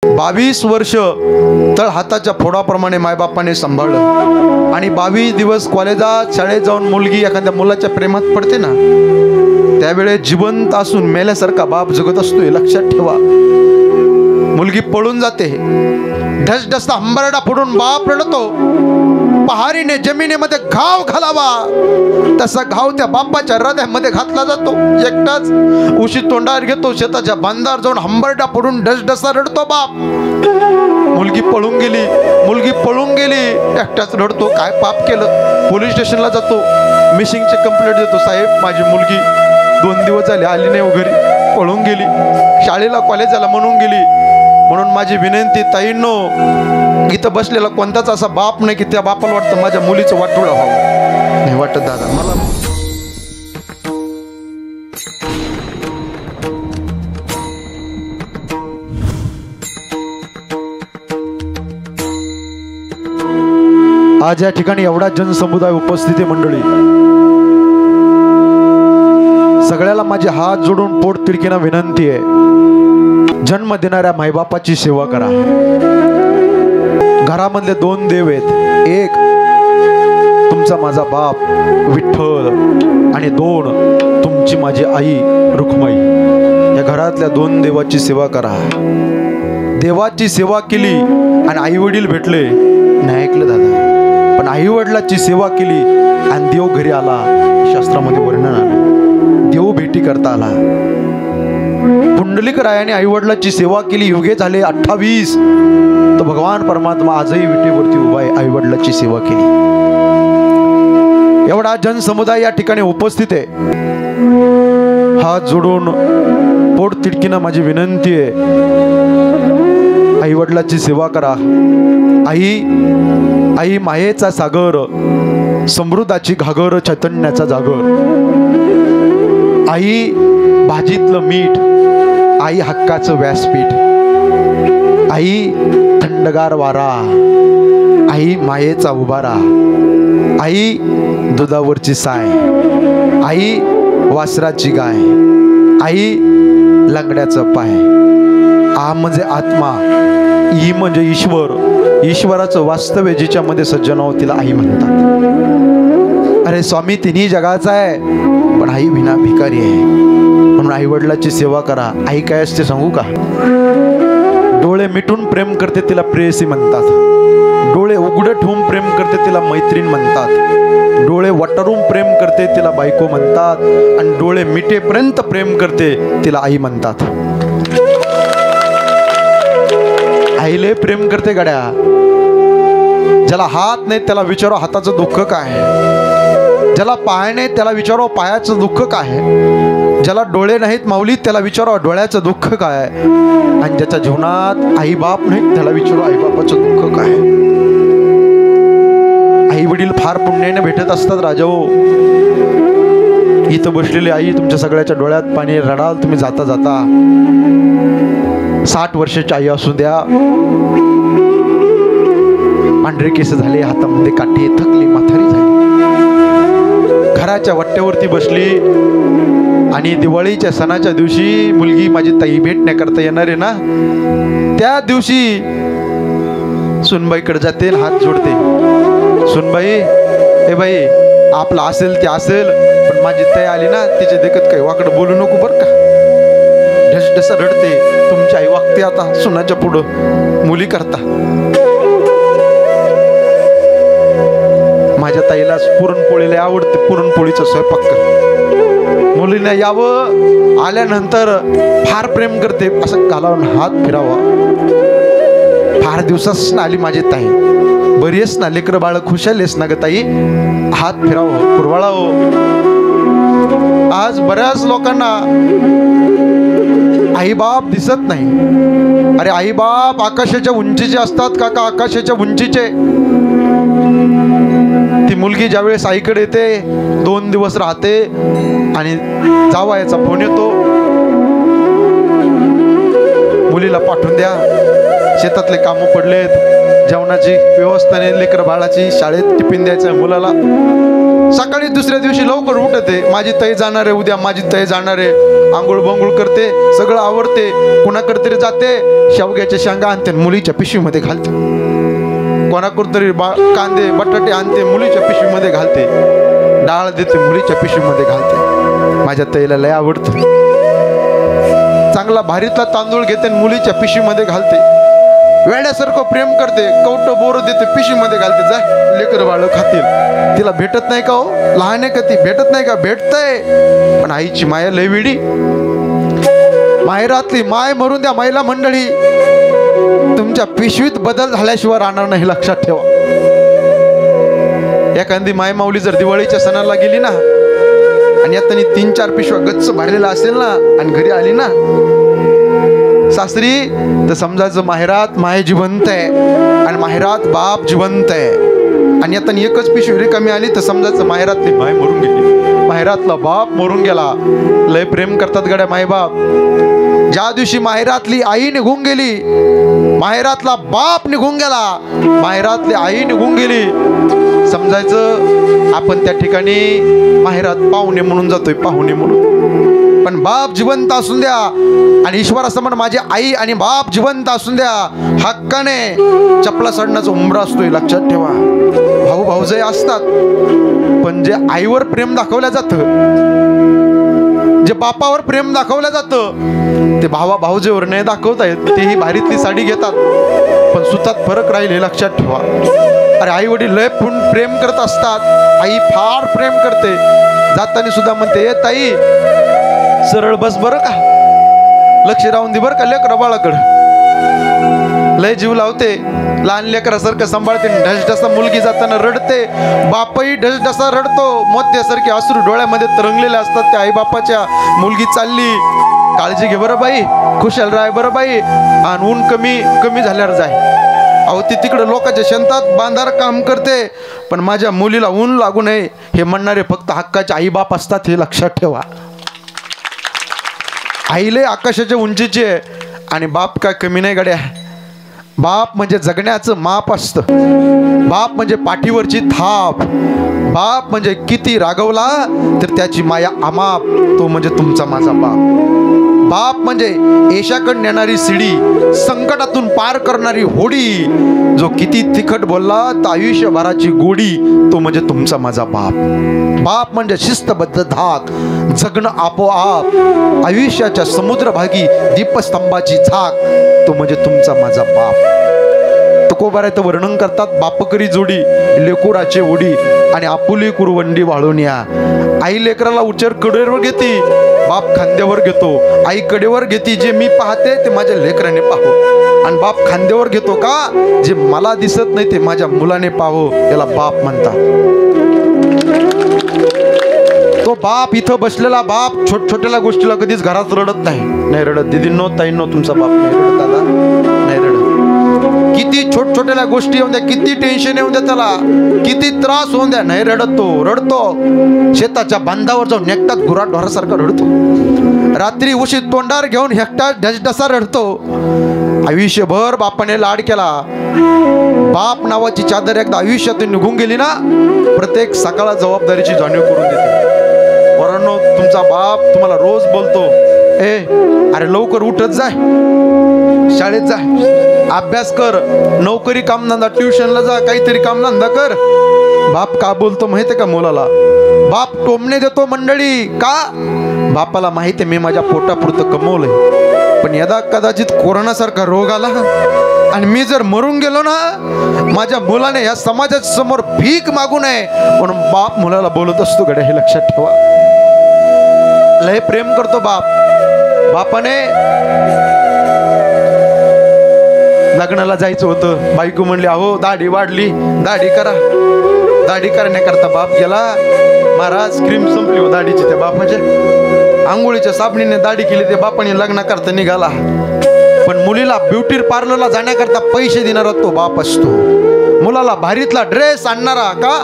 22 वर्ष तळ हाताच्या फोडाप्रमाणे मायबापाने सांभाळलं आणि 22 दिवस कॉलेजात शाळेत जाऊन मुलगी एखाद्या मुलाच्या प्रेमात पडते ना, त्यावेळेस जिवंत असून मेल्यासारखा बाप जगत असतोय, लक्षात ठेवा. मुलगी पळून जाते, ढसढसा हंबरडा फोडून बाप रडतो. पहारीने जमिनीमध्ये घाव घालावा तसा घाव त्या बापाच्या हृदयामध्ये घातला जातो. एकटाच उशी तोंडावर घेतो, शेताच्या बांधावर जाऊन हंबरडा फोडून ढसढसा रडतो बाप. मुलगी पळून गेली, मुलगी पळून गेली, एकटाच रडतो. काय पाप केलं? पोलीस स्टेशनला जातो, मिसिंगची कंप्लेंट देतो. साहेब, माझी मुलगी 2 दिवस झाले आली नाही घरी, पळून गेली, शाळेला कॉलेजाला म्हणून गेली. म्हणून माझी विनंती ताईंनो, इथं बसलेला कोणताच असा बाप नाही की त्या बापाला वाटतं माझ्या मुलीचं वाटोळं व्हावं. नाही वाटत दादा मला. आज या ठिकाणी एवढा जनसमुदाय उपस्थित आहे मंडळी. सगळ्याला माझे हात जोडून पोट तिडकीनं विनंती आहे, जन्म देणाऱ्या मायबापाची सेवा करा. घरामधले 2 देव आहेत, एक तुमचा माझा बाप विठ्ठल आणि 2 तुमची माझी आई रुक्माई. या घरातल्या 2 देवाची सेवा करा. देवाची सेवा केली आणि आई वडील भेटले, नाही ऐकलं दादा, पण आई वडिलाची सेवा केली आणि देव घरी आला. शास्त्रामध्ये वर्णन आलं, देव भेटी करता आला. पुंडलिक रायाने आई वडिलाची सेवा केली, युगे झाले 28, तर भगवान परमात्मा आजही विटेवरती उभा आहे, आई वडिलाची सेवा केली. एवढा जनसमुदाय या ठिकाणी उपस्थित आहे. हात जोडून पोट तिडकीनं माझी विनंती आहे, आई वडिलाची सेवा करा. आई मायेचा सागर, समृद्धाची घागर, चैतन्याचा जागर. आई भाजीतलं मीठ, आई हक्काचं व्यासपीठ, आई थंडगार वारा, आई मायेचा उभारा, आई दुधावरची साय, आई वासराची गाय, आई लंगड्याचं पाय. आ म्हणजे आत्मा, ई म्हणजे ईश्वर, ईश्वराचं वास्तव्य जिच्यामध्ये सज्जनाव तिला आई म्हणतात. अरे स्वामी तिन्ही जगाचा आहे, पण आई विना भिकारी आहे. म्हणून आई वडिलाची सेवा करा. आई काय असते सांगू का? डोळे मिटून प्रेम करते तिला प्रेयसी म्हणतात. डोळे उघडे ठेवून प्रेम करते तिला मैत्रीण म्हणतात. डोळे वटारून प्रेम करते तिला बायको म्हणतात. आणि डोळे मिटेपर्यंत प्रेम करते तिला आई म्हणतात. आईले प्रेम करते गड्या. ज्याला हात नाही त्याला विचारो हाताचं दुःख काय आहे. ज्याला पाय नाही त्याला विचारो पायाचं दुःख काय आहे. ज्याला डोळे नाहीत माऊली त्याला विचारो डोळ्याचं दुःख काय आहे. आणि ज्याच्या जीवनात आई बाप नाही त्याला विचारो आई बापाचं दुःख काय आहे. आई वडील फार पुण्याने भेटत असतात राजाओ. इथं बसलेली आई तुमच्या सगळ्याच्या डोळ्यात पाणी रडाल तुम्ही जाता जाता. 60 वर्षाची आई असू द्या, पांढरे केस झाले, हातामध्ये काठी, थकली, म्हातारी झाली, घराच्या वट्ट्यावरती बसली. आणि दिवाळीच्या सणाच्या दिवशी मुलगी माझी ताई भेटण्याकरता येणार आहे ना, त्या दिवशी सुनबाईकडे जाते, हात जोडते. सुनबाई, ए बाई, आपलं असेल ते असेल, पण माझी ताई आली ना तिच्या देखत काही वाकडं बोलू नको बरं का. ढसढस रडते. तुमची आई वागते आता सुनाच्या पुढं मुली करता. माझ्या ताईला पुरणपोळीला आवडते, पुरणपोळीचा स्वयंपाक कर. मुलींना यावं, आल्यानंतर फार प्रेम करते, असं कालावून हात फिरावा. फार दिवसास आली माझी ताई, बरी आहेस ना, लेकरं बाळ खुशाल आहेस ना ग ताई, हात फिरावं, पुरवाळा हो. आज बऱ्याच लोकांना आई बाप दिसत नाही. अरे आई बाप आकाशाच्या उंचीचे असतात काका, आकाशाच्या उंचीचे. ती मुलगी ज्यावेळेस आईकडे येते 2 दिवस राहते आणि जावयाचा फोन येतो, मुलीला पाठवून द्या, शेतातले कामं पडलेत, जेवणाची व्यवस्था नाही, लेकर बाळाची शाळेत टिफिन द्यायचं मुलाला. सकाळी दुसऱ्या दिवशी लवकर उठते, माझी ताई जाणार आहे उद्या, माझी ताई जाणार आहे, आंघोळ बंघोळ करते, सगळं आवडते, कोणाकडे तरी जाते, शेवग्याच्या शेंगा आणते मुलीच्या पिशवीमध्ये घालते, कोणाकडे तरी कांदे बटाटे आणते मुलीच्या पिशवीमध्ये घालते, डाळ देते मुलीच्या पिशवीमध्ये घालते. माझ्या ताईला लय आवडतं, चांगला भारीतला तांदूळ घेते मुलीच्या पिशवीमध्ये घालते, वेड्यासारखं प्रेम करते, कवटं बोरं देते पिशवीमध्ये घालते, जा लेकर बाळ खातील. तिला भेटत नाही का हो, लहान आहे का ती, भेटत नाही का, भेटतंय, पण आईची माया लय वेडी. माहेरातली माय मरून द्या मायला मंडळी, तुमच्या पिशवीत बदल झाल्याशिवाय राहणार नाही, लक्षात ठेवा. एखादी माय माऊली जर दिवाळीच्या सणाला गेली ना आणि आता 3-4 पिशव्या गच्च भरलेला असेल ना आणि घरी आली ना सासरी, तर समजायचं माहेरात माय जिवंत आहे आणि माहेरात बाप जिवंत आहे. आणि आता एकच पिशवी रिकामी आली तर समजायचं माहेरातली माय मरून गेली, माहेरातला बाप मरून गेला. लय प्रेम करतात गड्या माय बाप. ज्या दिवशी माहेरातली आई निघून गेली, माहेरातला बाप निघून गेला, माहेरातली आई निघून गेली, समजायचं आपण त्या ठिकाणी माहेरात पाहुणे म्हणून जातोय, पाहुणे म्हणून. पण बाप जिवंत असून द्या आणि ईश्वरासमोर माझी आई आणि बाप जिवंत असून द्या, हक्काने चपला चढण्याचा उंबरा असतोय, लक्षात ठेवा. भाऊ भाऊजय असतात, पण जे आईवर प्रेम दाखवलं जातं, जे बापावर प्रेम दाखवलं जातं, ते भावा भाऊजेवर नाही दाखवता येत. तेही भारीतली साडी घेतात, पण सुतात फरक राहील, लक्षात ठेवा. अरे आई वडील लय प्रेम करत असतात, आई फार प्रेम करते, जाताना सुद्धा म्हणते, ए ताई सरळ बस बरं का, लक्ष राहून दे बरं का लेकरा बाळाकडं. लय जीव लावते, लहान लेकरासारखं सांभाळते. ढसढसा मुलगी जाताना रडते, बापही ढसढसा रडतो, मोत्यासारखे अश्रू डोळ्यामध्ये तरंगलेले असतात त्या आई बापाच्या. मुलगी चालली, काळजी घे बरं बाई, खुशाल राय बरं बाई, आणि ऊन कमी झाल्यावर जाय. अहो ती तिकडं लोकांच्या शेतात बांधार काम करते, पण माझ्या मुलीला ऊन लागू नये हे म्हणणारे फक्त हक्काचे आई बाप असतात, हे लक्षात ठेवा. आईले आकाशाच्या उंचीचे आणि बाप काय कमी नाही गड्या. बाप म्हणजे जगण्याचं माप असतं, बाप म्हणजे पाठीवरची थाप, बाप म्हणजे किती रागवला तर त्याची माया अमाप, तो म्हणजे तुमचा माझा बाप. बाप म्हणजे येशाकडे नेणारी शिडी, संकटातून पार करणारी होडी, जो किती तिखट बोलला तर आयुष्यभराची गोडी, तो म्हणजे तुमचा माझा बाप. बाप म्हणजे शिस्तबद्ध धाक, जगणं आपोआप, आयुष्याच्या समुद्रभागी दीपस्तंभाची झाक, तो म्हणजे तुमचा माझा बाप. तुकोबाराचं वर्णन करतात, बापकरी जोडी लेकुराचे ओढी आणि आपुली कुरवंडी वाळून या. आई लेकराला उचर कडेवर घेते, बाप खांद्यावर घेतो. आई कडेवर घेते, जे मी पाहते ते माझ्या लेकराने पाहो, आणि बाप खांद्यावर घेतो का, जे मला दिसत नाही ते माझ्या मुलाने पाहो, याला बाप म्हणतात. तो बाप इथं बसलेला बाप छोट्या गोष्टीला कधीच घरात रडत नाही रडत. दिदींनो ताईंनो, तुमचा बाप नाही रडत, दादा नाही रडत. किती छोट्या गोष्टी येऊन द्या, किती टेन्शन येऊन द्या त्याला, किती त्रास होऊन द्या, नाही रडत. तो रडतो, शेताच्या बांधावर जाऊन एकटाच गुराढ ढोरासारखा रडतो, रात्री उशी तोंडावर घेऊन एकटा ढसढसा रडतो. आयुष्यभर बापाने लाड केला, बाप नावाची चादर एकदा आयुष्यातून निघून गेली ना, प्रत्येक सकाळ जबाबदारीची जाणीव करून देते. वरांनो, तुमचा बाप तुम्हाला रोज बोलतो, ए अरे लवकर उठत जाय, शाळेत जा, अभ्यास कर, नोकरी कामधंदा, ट्युशनला जा, काहीतरी कामधंदा कर. बाप का बोलतो माहिती का मुलाला? बाप टोमणे देतो मंडळी. का? बापाला माहिती आहे मी माझ्या पोटापुरतं कमवलंय, पण यदा कदाचित कोरोनासारखा रोग आला आणि मी जर मरून गेलो ना, माझ्या मुलाने या समाजाच्या समोर भीक मागू नये म्हणून बाप मुलाला बोलत असतो गड्या, हे लक्षात ठेवा. लय प्रेम करतो बाप. बापाने लग्नाला जायचं होतं, बायको म्हणली अहो दाढी वाढली, दाढी करा. दाढी करण्याकरता बाप गेला, महाराज क्रीम संपली हो दाढीची त्या बापाच्या, आंघोळीच्या साबणीने दाढी केली, ते बापाने लग्नाकरता निघाला. पण मुलीला ब्युटी पार्लरला जाण्याकरता पैसे देणारा तो बाप असतो. मुलाला भारीतला ड्रेस आणणारा, का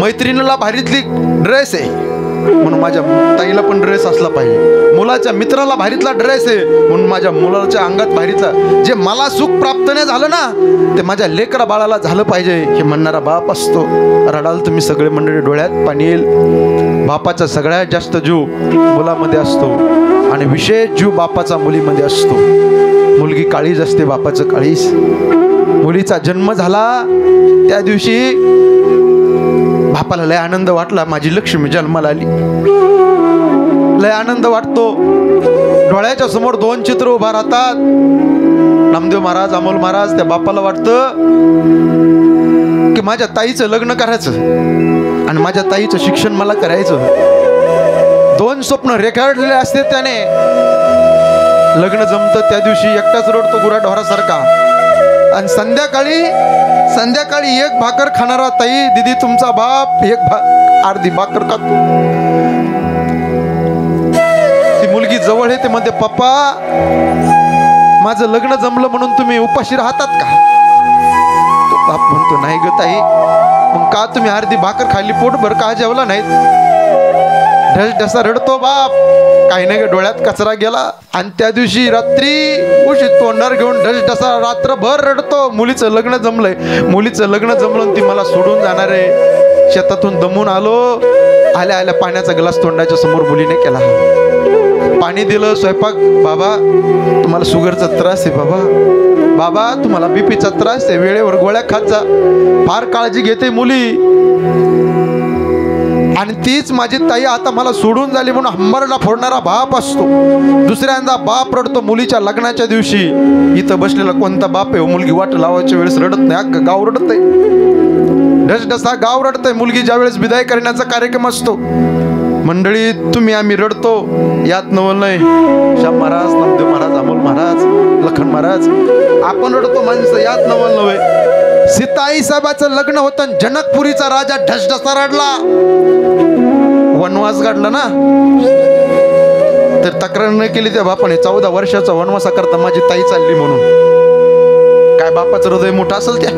मैत्रिणीला भारीतली ड्रेस आहे, म्हणून माझ्या ताईला पण ड्रेस असला पाहिजे, मुलाच्या मित्राला भारीतला ड्रेस आहे म्हणून माझ्या मुलाच्या अंगात भारीतला, जे मला सुख प्राप्त नाही झालं ना ते माझ्या लेकरा बाळाला झालं पाहिजे हे म्हणणारा बाप असतो. रडाल तुम्ही सगळे मंडळी, डोळ्यात पाणी येईल. बापाचा सगळ्यात जास्त जीव मुलामध्ये असतो आणि विशेष जीव बापाचा मुलीमध्ये असतो. मुलगी काळीज असते, बापाचं काळीज. मुलीचा जन्म झाला त्या दिवशी बापाला लय आनंद वाटला, माझी लक्ष्मी जन्माला आली. लय आनंद वाटतो. डोळ्याच्या समोर दोन चित्र उभा राहतात, नामदेव महाराज, अमोल महाराज. त्या बापाला वाटतं की माझ्या ताईचं लग्न करायचं आणि माझ्या ताईचं शिक्षण मला करायचं. दोन स्वप्न रेखाटलेले असते त्याने. लग्न जमतं त्या दिवशी एकटाच रडतो गुराढोरासारखा. आणि संध्याकाळी एक भाकर खाणारा ताई, दीदी तुमचा बाप अर्धी भाकर खातो. ती मुलगी जवळ येते म्हणते, पप्पा माझं लग्न जमलं म्हणून तुम्ही उपाशी राहतात का? तो बाप म्हणतो, नाही ग ताई. मग का तुम्ही अर्धी भाकर खाल्ली, पोटभर का जेवला नाहीत? ढसा रडतो बाप. काही नाही, डोळ्यात कचरा गेला. आणि त्या दिवशी रात्री उशी तोंडावर घेऊन ढसा रात्रभर रडतो. मुलीचं लग्न जमलंय, मुलीचं लग्न जमलं, ती मला सोडून जाणार आहे. शेतातून दमून आलो, आल्या आल्या पाण्याचा ग्लास तोंडाच्या समोर मुलीने केला. पाणी दिलं, स्वयंपाक. बाबा तुम्हाला शुगरचा त्रास आहे, बाबा तुम्हाला बीपीचा त्रास आहे, वेळेवर गोळ्या खात जा. फार काळजी घेते मुली. आणि तीच माझी ताई आता मला सोडून झाली म्हणून हंबरडा फोडणारा बाप असतो. दुसऱ्यांदा बाप रडतो मुलीच्या लग्नाच्या दिवशी. इथं बसलेला कोणता बाप आहे, मुलगी वाट लावायच्या वेळेस रडत नाही, अख्खं गाव रडत आहे. ढसढसा गाव रडतंय. मुलगी ज्या वेळेस विदाय करण्याचा कार्यक्रम असतो, मंडळी तुम्ही आम्ही रडतो. यात नवल नाही, श्याम महाराज, नामदेव महाराज, अमोल महाराज, लखन महाराज, आपण रडतो माणसं, यात नवल नव्हे. सीताई साहेबाचं लग्न होतं, जनकपुरीचा राजा ढसढसा रडला. वनवास काढला ना, तर तक्रार न केली त्या बापाने. 14 वर्षाचा वनवासा करता माझी ताई चालली म्हणून. काय बापाचं हृदय मोठं असेल त्या.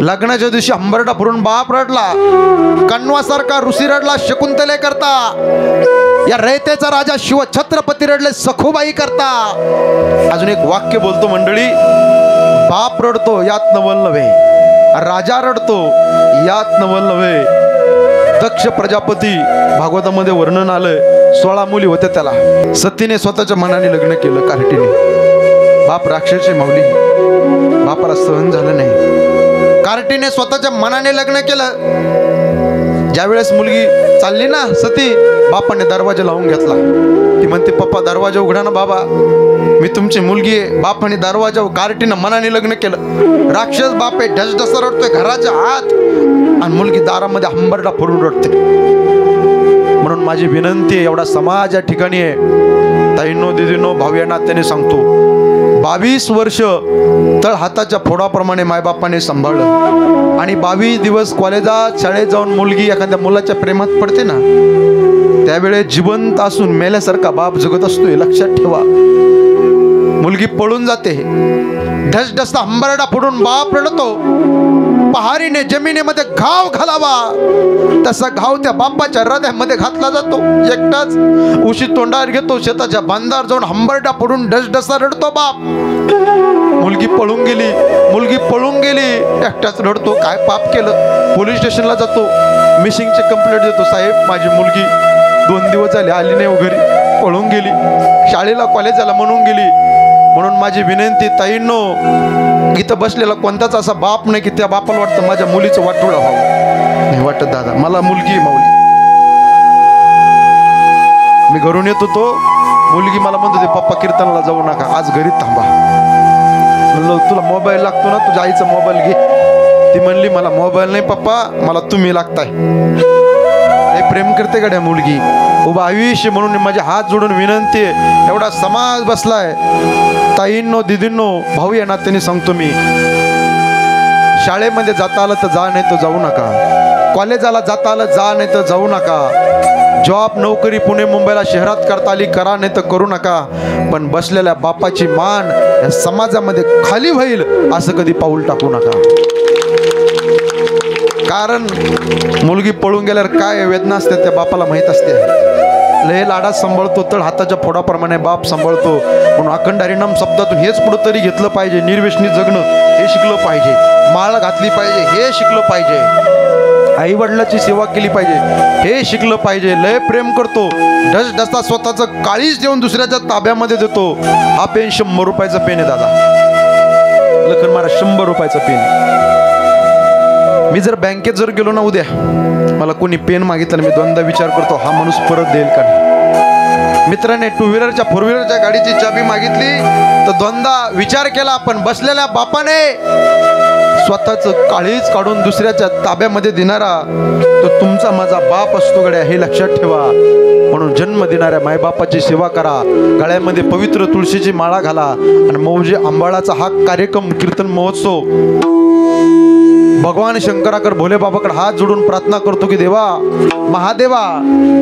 लग्नाच्या दिवशी हंबरडा फुरून बाप रडला, कण्वासारखा ऋषी रडला शकुंतले करता. या रयतेचा राजा शिव छत्रपती रडले सखुबाई करता. अजून एक वाक्य बोलतो मंडळी, बाप रडतो यात नवल नव्हे, राजा रडतो यात नवल नव्हे. दक्ष प्रजापती भागवतामध्ये वर्णन आलंय. 16 मुली होत्या त्याला. सतीने स्वतःच्या मनाने लग्न केलं कार्टीने. बाप राक्षसी माऊली, बापाला सहन झालं नाही. कार्टीने स्वतःच्या मनाने लग्न केलं. ज्यावेळेस मुलगी चालली ना सती, बापाने दरवाजा लावून घेतला. ती म्हणते, पप्पा दरवाजा उघडा ना बाबा, मी तुमची मुलगी आहे. बापाने दरवाजा, कार्टीनं मनाने लग्न केलं. राक्षस बाप आहे, ढसढसा रडतोय घराच्या आत आणि मुलगी दारामध्ये हंबरडा फोडून रडते. म्हणून माझी विनंती एवढा समाज या ठिकाणी आहे, ताईंनो, दिदींनो, भाऊ नात्याने सांगतो, 22 वर्ष तळ हाताच्या फोडाप्रमाणे मायबापाने सांभाळलं. आणि 22 दिवस कॉलेजात शाळेत जाऊन मुलगी एखाद्या मुलाच्या प्रेमात पडते ना, त्यावेळे जिवंत असून मेल्यासारखा बाप जगत असतो, हे लक्षात ठेवा. मुलगी पळून जाते, ढसढसा हंबरडा फोडून बाप रडतो. पहारीने जमिनीमध्ये घाव घालावा तसा घाव त्या बापाच्या हृदयामध्ये घातला जातो. एकटाच उशी तोंडावर घेतो, शेताच्या बांधावर जाऊन हंबरडा फोडून ढसढसा रडतो बाप. मुलगी पळून गेली, मुलगी पळून गेली, एकटाच रडतो. काय पाप केलं? पोलीस स्टेशनला जातो, मिसिंगची कंप्लेंट देतो. साहेब माझी मुलगी 2 दिवस झाले आली नाही घरी, पळून गेली, शाळेला कॉलेजाला म्हणून गेली. म्हणून माझी विनंती ताईंनो, इथं बसलेला कोणताच असा बाप नाही की त्या बापाला वाटतं माझ्या मुलीचं वाटोळं व्हावं. नाही वाटत दादा, मला मुलगी माऊली. मी घरून येत होतो, मुलगी मला म्हणत होती, पप्पा कीर्तनाला जाऊ नका, आज घरी थांबा. म्हणलं तुला मोबाईल लागतो ना, तुझ्या आईचा मोबाईल घे. ती म्हणली मला मोबाईल नाही पप्पा, मला तुम्ही लागताय. प्रेम करते गड्या मुलगी. उभं आयुष्य म्हणून माझे हात जोडून विनंती आहे, एवढा समाज बसलाय, ताईंनो, दिदींनो, भाऊ या नात्याने सांगतो मी, शाळेमध्ये जाता आलं तर जा, नाही तर जाऊ नका. कॉलेजाला जाता आलं जा, नाही तर जाऊ नका. जॉब नोकरी पुणे मुंबईला शहरात करता आली करा, नाही तर करू नका. पण बसलेल्या बापाची मान या समाजामध्ये खाली होईल असं कधी पाऊल टाकू नका. कारण मुलगी पळून गेल्यावर काय वेदना असते त्या बापाला माहीत असते. लय लाडात सांभाळतो, तळ हाताच्या फोडाप्रमाणे बाप सांभाळतो. म्हणून अखंड हरिनाम शब्दातून हेच पुढं तरी घेतलं पाहिजे. निर्व्यसनी जगणं हे शिकलं पाहिजे, माळ घातली पाहिजे हे शिकलं पाहिजे, आई वडिलाची सेवा केली पाहिजे हे शिकलं पाहिजे. लय प्रेम करतो, ढस ढसा स्वतःचं काळीच देऊन दुसऱ्याच्या ताब्यामध्ये देतो. हा पेन 100 रुपयाचा पेन आहे दादा, लखन महाराज 100 रुपयाचा पेन. मी जर बँकेत जर गेलो ना उद्या, मला कोणी पेन मागितलं मी दोनदा विचार करतो हा माणूस परत देईल का नाही. मित्राने 2 व्हीलरच्या 4 व्हीलरच्या गाडीची चाबी मागितली तर दोनदा विचार केला. पण बसलेल्या बापाने स्वतःचं काळीच काढून दुसऱ्याच्या ताब्यामध्ये देणारा तो तुमचा माझा बाप असतो गड्या, हे लक्षात ठेवा. म्हणून जन्म देणाऱ्या मायबापाची सेवा करा, गळ्यामध्ये पवित्र तुळशीची माळा घाला. आणि मौजे आंबाळाचा हा कार्यक्रम कीर्तन महोत्सव भगवान शंकराकर भोले बाबाकडे हात जोडून प्रार्थना करतो की देवा महादेवा,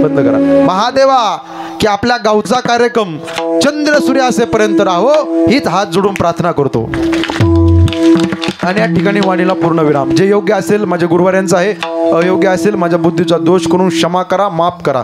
बंद करा, महादेवा की आपल्या गावचा कार्यक्रम चंद्र सूर्य असेपर्यंत राहो, हीच हात जोडून प्रार्थना करतो. आणि या ठिकाणी वाणीला पूर्ण विराम. जे योग्य असेल माझ्या गुरुवाऱ्यांचं आहे, अयोग्य असेल माझ्या बुद्धीचा दोष करून क्षमा करा, माफ करा.